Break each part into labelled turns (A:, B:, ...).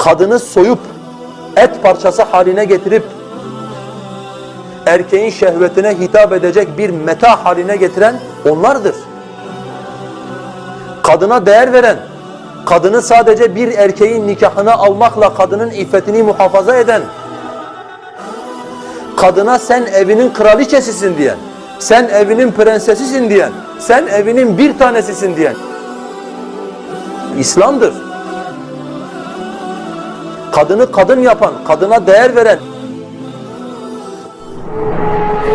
A: kadını soyup et parçası haline getirip erkeğin şehvetine hitap edecek bir meta haline getiren onlardır. Kadına değer veren, kadını sadece bir erkeğin nikahına almakla kadının iffetini muhafaza eden, kadına sen evinin kraliçesisin diyen, sen evinin prensesisin diyen, sen evinin bir tanesisin diyen İslam'dır. Kadını kadın yapan, kadına değer veren.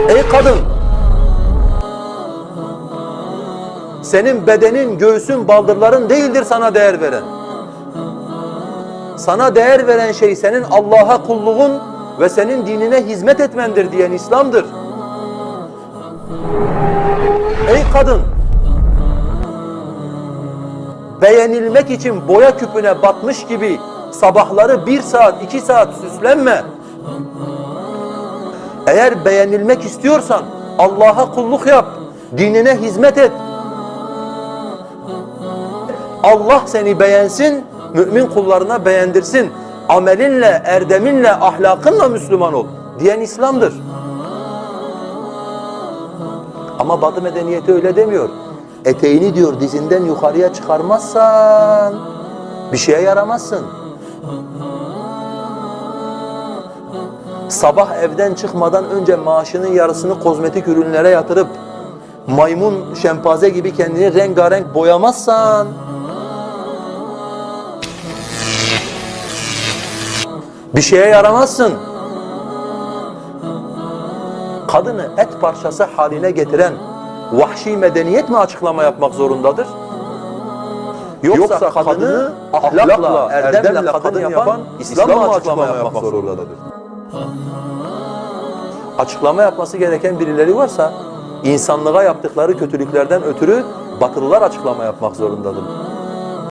A: Ey kadın! Senin bedenin, göğsün, baldırların değildir sana değer veren. Sana değer veren şey senin Allah'a kulluğun ve senin dinine hizmet etmendir diyen İslam'dır. Ey kadın! Beğenilmek için boya küpüne batmış gibi sabahları 1 saat, 2 saat süslenme. Eğer beğenilmek istiyorsan Allah'a kulluk yap, dinine hizmet et. Allah seni beğensin, mümin kullarına beğendirsin. Amelinle, erdeminle, ahlakınla Müslüman ol diyen İslam'dır. Ama Batı medeniyeti öyle demiyor. Eteğini diyor dizinden yukarıya çıkarmazsan bir şeye yaramazsın. Sabah evden çıkmadan önce maaşının yarısını kozmetik ürünlere yatırıp maymun, şempanze gibi kendini rengarenk boyamazsan bir şeye yaramazsın. Kadını et parçası haline getiren vahşi medeniyet mi açıklama yapmak zorundadır? Yoksa kadını ahlakla, erdemle kadın yapan İslam mı açıklama yapmak zorundadır? Açıklama yapması gereken birileri varsa insanlığa yaptıkları kötülüklerden ötürü Batılılar açıklama yapmak zorundadır.